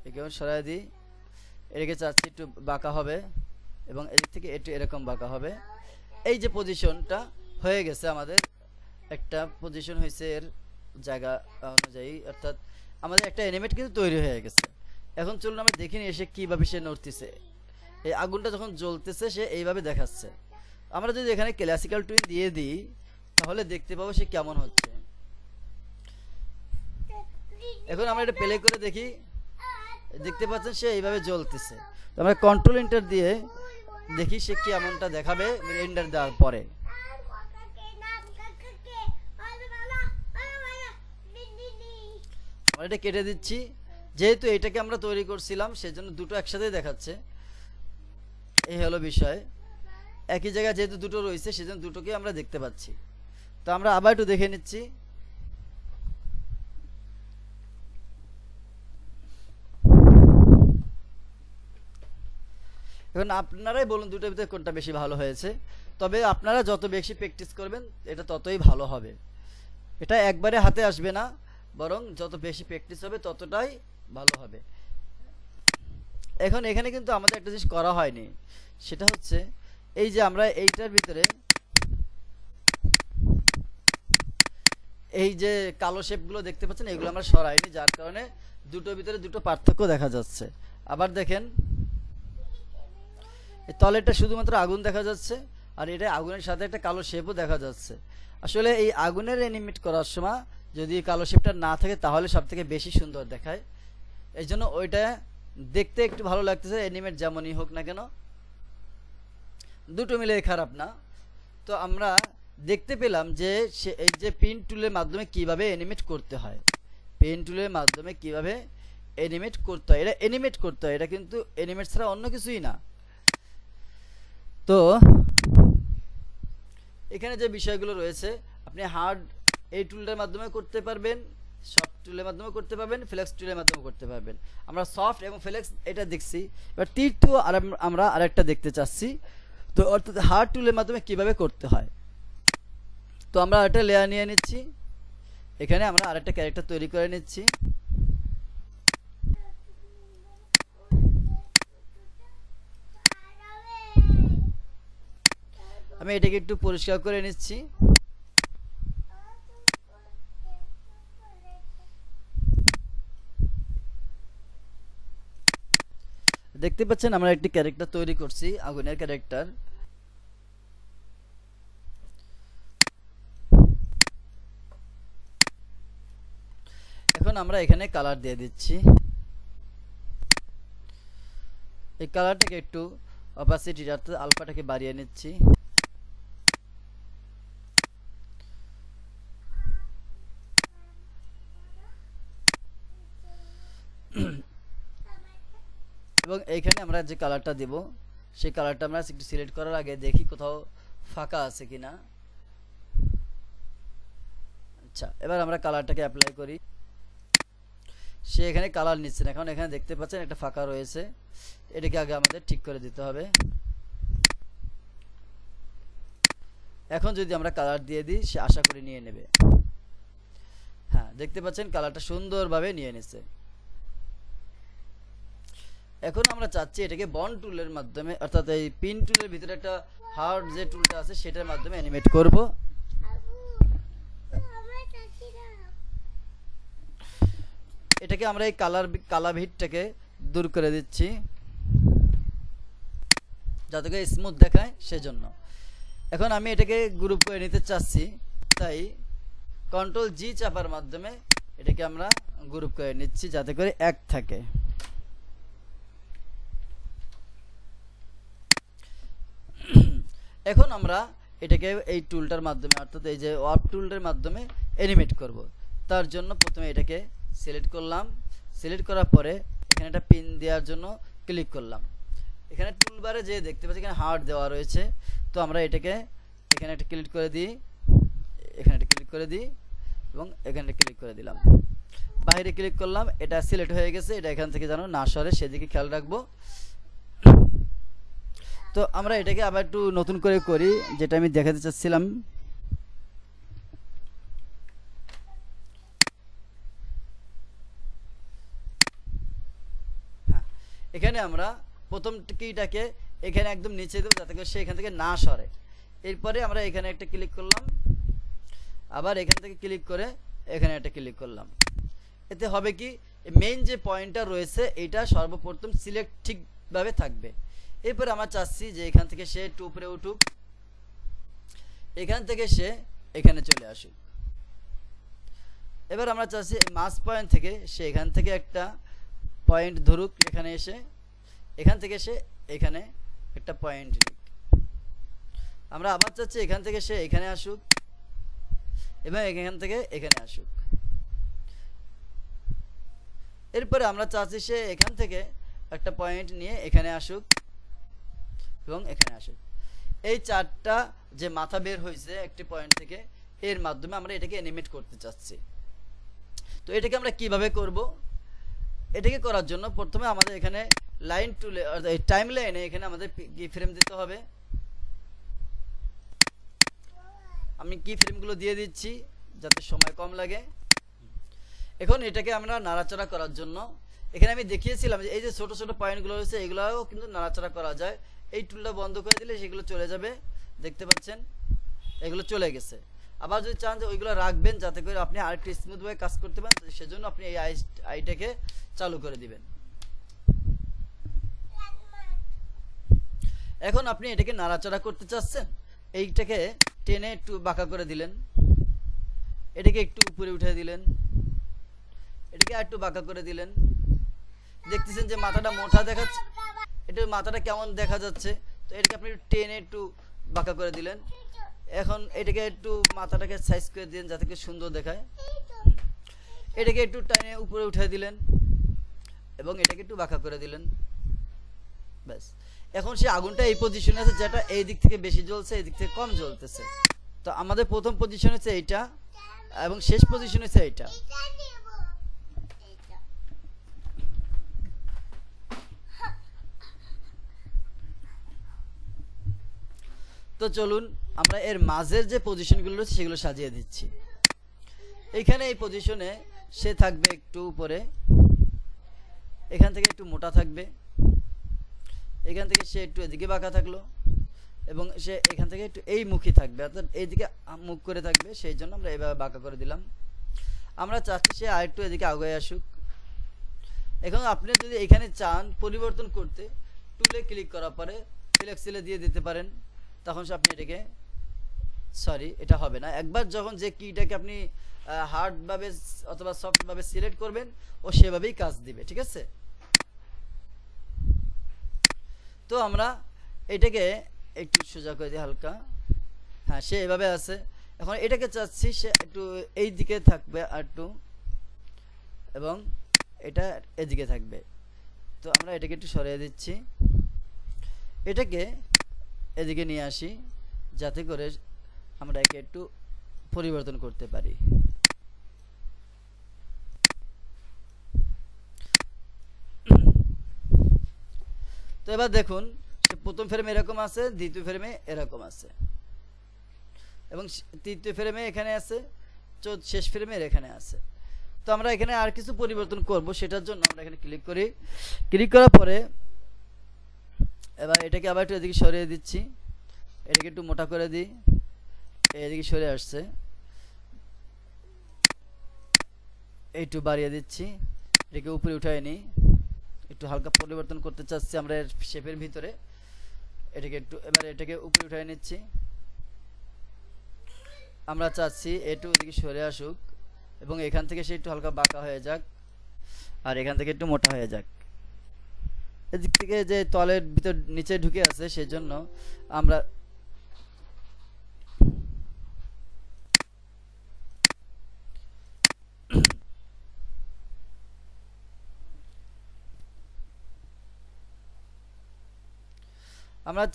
Speaker 1: একে সরাই দিই। এটাকে চাচ্ছি একটু বাঁকা হবে এবং এদিক থেকে একটু এরকম বাঁকা হবে। এই যে পজিশনটা হয়ে গেছে, আমাদের একটা পজিশন হয়েছে এর জায়গা অনুযায়ী, অর্থাৎ আমাদের একটা অ্যানিমেট কিন্তু তৈরি হয়ে গেছে। এখন চলুন আমরা দেখিনি এসে কিভাবে সে নড়তেছে। এই আগুনটা যখন জ্বলতেছে সে এইভাবে দেখাচ্ছে। আমরা যদি এখানে ক্লাসিক্যাল টুইন দিয়ে দিই তাহলে দেখতে পাবো সে কেমন হচ্ছে। এখন আমরা এটা প্লে করে দেখি, দেখতে পাচ্ছেন সে এইভাবে জ্বলতেছে। তো আমরা কন্ট্রোল এন্টার দিয়ে দেখি সে কেমনটা দেখাবে রেন্ডার দেওয়ার পরে। আমরা এটা কেটে দিচ্ছি, যেহেতু এটাকে আমরা তৈরি করছিলাম সেজন্য দুটো একসাথে দেখাচ্ছে। এই হলো বিষয়, একই জায়গায় যেহেতু দুটো রয়েছে সেজন্য দুটোকে আমরা দেখতে পাচ্ছি। তো আমরা আবার একটু দেখে নিচ্ছি। এখন আপনারাই বলুন দুটোর ভিতরে কোনটা বেশি ভালো হয়েছে। তবে আপনারা যত বেশি প্র্যাকটিস করবেন এটা ততই ভালো হবে। এটা একবারে হাতে আসবে না, বরং যত বেশি প্র্যাকটিস হবে ততটাই ভালো হবে। এখন এখানে কিন্তু আমাদের একটা জিনিস করা হয়নি, সেটা হচ্ছে এই যে আমরা এইটার ভিতরে এই যে কালো শেপগুলো দেখতে পাচ্ছেন, এগুলো আমরা সরাইনি, যার কারণে দুটোর ভিতরে দুটো পার্থক্য দেখা যাচ্ছে। আবার দেখেন তলেরটা শুধুমাত্র আগুন দেখা যাচ্ছে, আর এটা আগুনের সাথে একটা কালো শেপও দেখা যাচ্ছে। আসলে এই আগুনের অ্যানিমেট করার সময় যদি কালো শেপটা না থাকে তাহলে সব থেকে বেশি সুন্দর দেখায়। এই জন্য ওইটা দেখতে একটু ভালো লাগতেছে, অ্যানিমেট যেমনই হোক না কেন, দুটো মিলে খারাপ না। তো আমরা দেখতে পেলাম যে এই যে পেন টুলের মাধ্যমে কিভাবে অ্যানিমেট করতে হয়, পেন টুলের মাধ্যমে কিভাবে অ্যানিমেট করতে হয়, এটা অ্যানিমেট করতে হয়, এটা কিন্তু অ্যানিমেট ছাড়া অন্য কিছুই না। তো এখানে যে বিষয়গুলো রয়েছে, আপনি হার্ড এই টুলটার মাধ্যমে করতে পারবেন, সফট টুলের মাধ্যমে করতে পারবেন, ফ্লেক্স টুলের মাধ্যমে করতে পারবেন। আমরা সফট এবং ফ্লেক্স এটা দেখছি, এবার তীর টু আমরা আরেকটা দেখতে চাচ্ছি। তো অর্থাৎ হার্ড টুলের মাধ্যমে কিভাবে করতে হয়। তো আমরা একটা লেয়ার নিয়ে নিচ্ছি, এখানে আমরা আরেকটা ক্যারেক্টার তৈরি করে নিচ্ছি। আমি এটাকে একটু পরিষ্কার করে নিচ্ছি। দেখতে পাচ্ছেন আমরা একটি ক্যারেক্টার তৈরি করছি, আগুনের ক্যারেক্টার। এখন আমরা এখানে কালার দিয়ে দিচ্ছি। এই কালারটাকে একটু অপাসিটি অর্থাৎ আলফাটাকে বাড়িয়ে নিচ্ছি। এবং এইখানে আমরা যে কালারটা দেব সেই কালারটা আমরা একটু সিলেক্ট করার আগে দেখি কোথাও ফাঁকা আছে কিনা। আচ্ছা, এবার আমরা কালারটাকে অ্যাপ্লাই করি। সে এখানে কালার নিচ্ছে না, এখন এখানে দেখতে পাচ্ছেন একটা ফাঁকা রয়েছে, এটাকে আগে আমাদের ঠিক করে দিতে হবে। এখন যদি আমরা কালার দিয়ে দিই সে আশা করি নিয়ে নেবে। হ্যাঁ, দেখতে পাচ্ছেন কালারটা সুন্দরভাবে নিয়ে নিচ্ছে। এখন আমরা চাচ্ছি এটাকে বন্ড টুলের মাধ্যমে অর্থাৎ এই পিন টুলের ভিতরে একটা হার্ড যে টুলটা আছে সেটার মাধ্যমে অ্যানিমেট করব। এটাকে আমরা এই কালার ভিটটাকে দূর করে দিচ্ছি যাতে করে স্মুথ দেখায় সেজন্য। এখন আমি এটাকে গ্রুপ করে নিতে চাচ্ছি, তাই কন্ট্রোল জি চাপার মাধ্যমে এটাকে আমরা গ্রুপ করে নিচ্ছি যাতে করে এক থাকে। এখন আমরা এটাকে এই টুলটার মাধ্যমে অর্থাৎ এই যে ওয়ার্প টুলটার মাধ্যমে অ্যানিমেট করব। তার জন্য প্রথমে এটাকে সিলেক্ট করলাম, সিলেক্ট করার পরে এখানে একটা পিন দেওয়ার জন্য ক্লিক করলাম। এখানে টুলবারে যে দেখতে পাচ্ছি এখানে হার্ড দেওয়া রয়েছে, তো আমরা এটাকে এখানে একটা ক্লিক করে দিই, এখানে একটা ক্লিক করে দিই এবং এখানে ক্লিক করে দিলাম। বাইরে ক্লিক করলাম, এটা সিলেক্ট হয়ে গেছে, এটা এখান থেকে যেন না সরে সেদিকে খেয়াল রাখবো। তো আমরা এটাকে আবার একটু নতুন করে করি, যেটা আমি দেখাতে চাচ্ছিলাম। হ্যাঁ, এখানে আমরা প্রথম কিটাকে এখানে একদম নিচে দেবো যাতে করে সে এখান থেকে না সরে। এরপরে আমরা এখানে একটা ক্লিক করলাম, আবার এখান থেকে ক্লিক করে এখানে একটা ক্লিক করলাম। এতে হবে কি মেইন যে পয়েন্টটা রয়েছে এটা সর্বপ্রথম সিলেক্ট ঠিকভাবে থাকবে। এরপর আমরা চাচ্ছি যে এখান থেকে সে একটু উপরে উঠুক, এখান থেকে সে এখানে চলে আসুক। এবার আমরা চাচ্ছি এই মাস পয়েন্ট থেকে সে এখান থেকে একটা পয়েন্ট ধরুক, এখানে এসে এখান থেকে সে এখানে একটা পয়েন্ট নিক। আমরা আবার চাচ্ছি এখান থেকে সে এখানে আসুক এবং এখান থেকে এখানে আসুক। এরপরে আমরা চাচ্ছি সে এখান থেকে একটা পয়েন্ট নিয়ে এখানে আসুক এবং এখানে আসুক। এই চারটা যে মাথা বের হয়েছে একটি পয়েন্ট থেকে, এর মাধ্যমে আমরা এটাকে অ্যানিমেট করতে চাচ্ছি। তো এটাকে আমরা কিভাবে করব? এটাকে করার জন্য প্রথমে আমাদের এখানে লাইন টুলে এই টাইম লাইনে এখানে আমাদের কি ফ্রেম দিতে হবে। আমি কি ফ্রেমগুলো দিয়ে দিচ্ছি যাতে সময় কম লাগে। এখন এটাকে আমরা নাড়াচাড়া করার জন্য এখানে আমি দেখিয়েছিলাম যে এই যে ছোট ছোট পয়েন্টগুলো রয়েছে এগুলোও কিন্তু নাড়াচাড়া করা যায়। এই টুলটা বন্ধ করে দিলে সেগুলো চলে যাবে, দেখতে পাচ্ছেন এগুলো চলে গেছে। আবার যদি চান যে ওইগুলো রাখবেন যাতে করে আপনি আরেকটু স্মুথভাবে কাজ করতে পারেন, সেজন্য আপনি এই আইটাকে চালু করে দিবেন। এখন আপনি এটাকে নাড়াচাড়া করতে চাচ্ছেন, এইটাকে টেনে একটু বাঁকা করে দিলেন, এটাকে একটু উপরে উঠে দিলেন, এটাকে আর একটু বাঁকা করে দিলেন। দেখতেছেন যে মাথাটা মোটা দেখাচ্ছে, এটা মাথাটা কেমন দেখা যাচ্ছে, তো এটাকে আপনি টেনে একটু বাঁকা করে দিলেন। এখন এটাকে একটু মাথাটাকে সাইজ করে দিলেন যাতে করে সুন্দর দেখায়। এটাকে একটু টেনে উপরে উঠে দিলেন এবং এটাকে একটু বাঁকা করে দিলেন, ব্যাস। এখন সে আগুনটা এই পজিশনে আছে, যেটা এই দিক থেকে বেশি জ্বলছে, এই দিক থেকে কম জ্বলতেছে। তো আমাদের প্রথম পজিশন হচ্ছে এইটা এবং শেষ পজিশন হচ্ছে এইটা। তো চলুন আমরা এর মাঝের যে পজিশনগুলো রয়েছে সেগুলো সাজিয়ে দিচ্ছি। এইখানে এই পজিশনে সে থাকবে একটু উপরে, এখান থেকে একটু মোটা থাকবে, এখান থেকে সে একটু এদিকে বাঁকা থাকলো এবং সে এখান থেকে একটু এই মুখী থাকবে, অর্থাৎ এইদিকে মুখ করে থাকবে, সেই জন্য আমরা এইভাবে বাঁকা করে দিলাম। আমরা চাচ্ছি সে আর একটু এদিকে আগে আসুক। এখন আপনি যদি এখানে চান পরিবর্তন করতে, টুলে ক্লিক করার পরে ফ্লেক্সিলে দিয়ে দিতে পারেন, তখন সে আপনি এটাকে এটা হবে না। একবার যখন যে কিটাকে আপনি হার্ডভাবে অথবা সফটভাবে সিলেক্ট করবেন ও সেভাবেই কাজ দিবে, ঠিক আছে। তো আমরা এটাকে একটু সোজা করে দিই হালকা, হ্যাঁ সে এভাবে আছে। এখন এটাকে চাচ্ছি সে একটু এই দিকে থাকবে আর একটু, এবং এটা এদিকে থাকবে। তো আমরা এটাকে একটু সরিয়ে দিচ্ছি, এটাকে এদিকে নিয়ে আসি যাতে করে আমরা একে একটু পরিবর্তন করতে পারি। তো এবার দেখুন প্রথম ফ্রেমে এরকম আছে, দ্বিতীয় ফ্রেমে এরকম আছে এবং তৃতীয় ফ্রেমে এখানে আছে, শেষ ফ্রেমের এখানে আছে। তো আমরা এখানে আর কিছু পরিবর্তন করব, সেটার জন্য আমরা এখানে ক্লিক করি। ক্লিক করার পরে এবার এটাকে আবার একটু এদিকে সরিয়ে দিচ্ছি, এটাকে একটু মোটা করে দিই, এদিকে সরে আসছে, একটু বাড়িয়ে দিচ্ছি, এটাকে উপরে উঠায় নিই, একটু হালকা পরিবর্তন করতে চাচ্ছি আমরা এর শেপের ভিতরে, এটাকে একটু এবার এটাকে উপরে উঠায় নিচ্ছি। আমরা চাচ্ছি একটু ওদিকে সরে আসুক এবং এখান থেকে সে একটু হালকা বাঁকা হয়ে যাক আর এখান থেকে একটু মোটা হয়ে যাক। এদিক থেকে যে তলের ভিতর নিচে ঢুকে আছে সেজন্য আমরা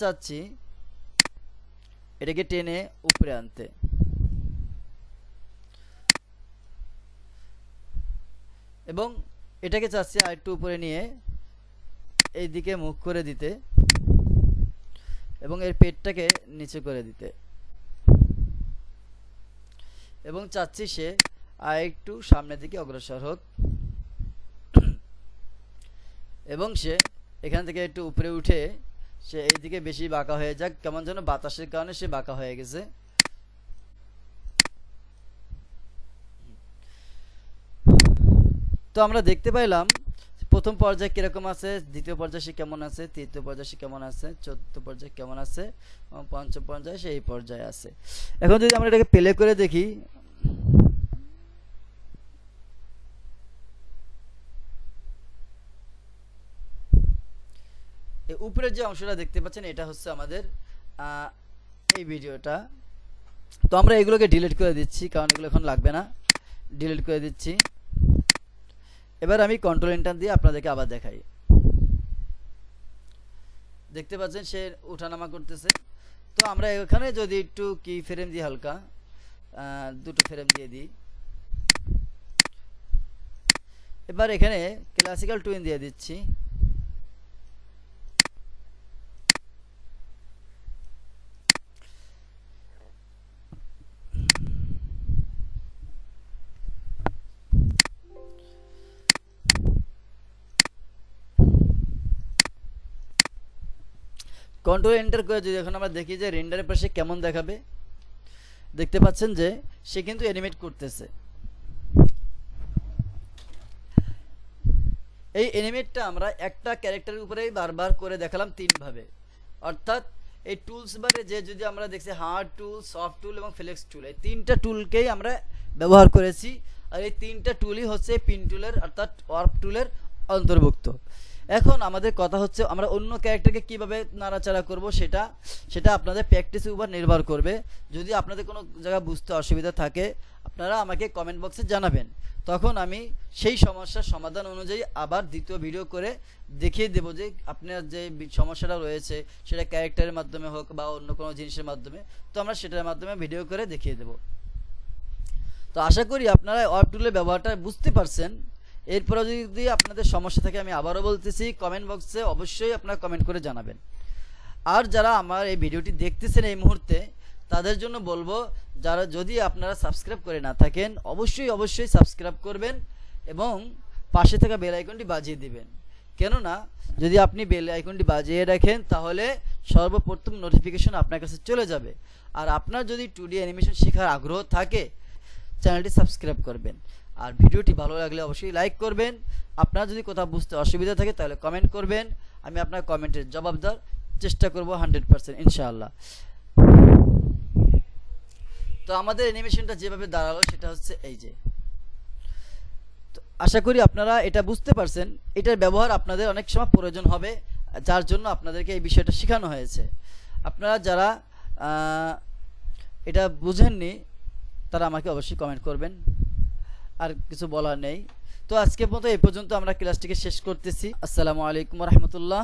Speaker 1: চাচ্ছি এটাকে টেনে উপরে আনতে এবং এটাকে চাচ্ছি আর একটু উপরে নিয়ে এই দিকে মুখ করে দিতে এবং এর পেটটাকে নিচে করে দিতে, এবং চাচ্ছি সে আর একটু সামনের দিকে অগ্রসর হোক এবং সে এখান থেকে একটু উপরে উঠে সে এইদিকে বেশি বাঁকা হয়ে যাক, কেমন যেন বাতাসের কারণে সে বাঁকা হয়ে গেছে। তো আমরা দেখতে পাইলাম প্রথম পর্যায়ে কিরকম আছে, দ্বিতীয় পর্যায়ে সে কেমন আছে, তৃতীয় পর্যায়ে সে কেমন আছে, চতুর্থ পর্যায়ে কেমন আছে, পঞ্চম পর্যায়ে সে এই পর্যায়ে আছে। এখন যদি আমরা এটাকে প্লে করে দেখি, উপরের যে অংশটা দেখতে পাচ্ছেন এটা হচ্ছে আমাদের এই ভিডিওটা। তো আমরা এগুলোকে ডিলিট করে দিচ্ছি কারণ এগুলো এখন লাগবে না, ডিলিট করে দিচ্ছি। এবার আমি কন্ট্রোল এন্টার দিয়ে আপনাদেরকে আবার দেখাই। দেখতে পাচ্ছেন সে ওঠানামা করতেছে। তো আমরা এখানে যদি একটু কি ফ্রেম দিই, হালকা দুটো ফ্রেম দিয়ে দিই। এবার এখানে ক্লাসিক্যাল টুইন দিয়ে দিচ্ছি, কন্ট্রোল এন্টার করে যদি এখন আমরা দেখি যে রেন্ডারের পাশে কেমন দেখাবে, দেখতে পাচ্ছেন যে সে কিন্তু অ্যানিমেট করতেছে। এই অ্যানিমেটটা আমরা একটা ক্যারেক্টারের উপরেই বারবার করে দেখালাম 3 ভাবে। অর্থাৎ এই টুলস বারে যে যদি আমরা দেখছি হার্ড টুল, সফট টুল এবং ফ্লেক্স টুল, এই 3টা টুলকেই আমরা ব্যবহার করেছি। আর এই 3টা টুলই হচ্ছে পিন টুলের অর্থাৎ ওয়ার্প টুলের অন্তর্ভুক্ত। এখন আমাদের কথা হচ্ছে আমরা অন্য ক্যারেক্টারকে কিভাবে নাড়াচাড়া করব, সেটা আপনাদের প্র্যাকটিসের উপর নির্ভর করবে। যদি আপনাদের কোনো জায়গায় বুঝতে অসুবিধা থাকে আপনারা আমাকে কমেন্ট বক্সে জানাবেন, তখন আমি সেই সমস্যার সমাধান অনুযায়ী আবার দ্বিতীয় ভিডিও করে দেখিয়ে দেবো যে আপনার যে সমস্যাটা রয়েছে সেটা ক্যারেক্টারের মাধ্যমে হোক বা অন্য কোনো জিনিসের মাধ্যমে, তো আমরা সেটার মাধ্যমে ভিডিও করে দেখিয়ে দেবো। তো আশা করি আপনারা ওয়ার্প টুলের ব্যবহারটা বুঝতে পারছেন। এরপরে যদি আপনাদের সমস্যা থাকে আমি আবারও বলতেছি, কমেন্ট বক্সে অবশ্যই আপনারা কমেন্ট করে জানাবেন। আর যারা আমার এই ভিডিওটি দেখতেছেন এই মুহূর্তে তাদের জন্য বলবো, যারা যদি আপনারা সাবস্ক্রাইব করে না থাকেন অবশ্যই সাবস্ক্রাইব করবেন এবং পাশে থাকা বেল আইকনটি বাজিয়ে দিবেন। কেননা যদি আপনি বেল আইকনটি বাজিয়ে রাখেন তাহলে সর্বপ্রথম নোটিফিকেশন আপনার কাছে চলে যাবে। আর আপনার যদি 2D অ্যানিমেশন শেখার আগ্রহ থাকে চ্যানেলটি সাবস্ক্রাইব করবেন। আর ভিডিওটি ভালো লাগলে অবশ্যই লাইক করবেন। আপনার যদি কোথাও বুঝতে অসুবিধা থাকে তাহলে কমেন্ট করবেন, আমি আপনার কমেন্টের জবাব দেওয়ার চেষ্টা করব 100% ইনশাআল্লাহ। তো আমাদের অ্যানিমেশনটা যেভাবে দাঁড়ালো সেটা হচ্ছে এই যে। তো আশা করি আপনারা এটা বুঝতে পারছেন। এটার ব্যবহার আপনাদের অনেক সময় প্রয়োজন হবে, যার জন্য আপনাদেরকে এই বিষয়টা শেখানো হয়েছে। আপনারা যারা এটা বুঝেননি তারা আমাকে অবশ্যই কমেন্ট করবেন, আর কিছু বলার নেই। তো আজকের মতো এই পর্যন্ত আমরা ক্লাসটিকে শেষ করতেছি। আসসালামু আলাইকুম ওয়া রাহমাতুল্লাহ।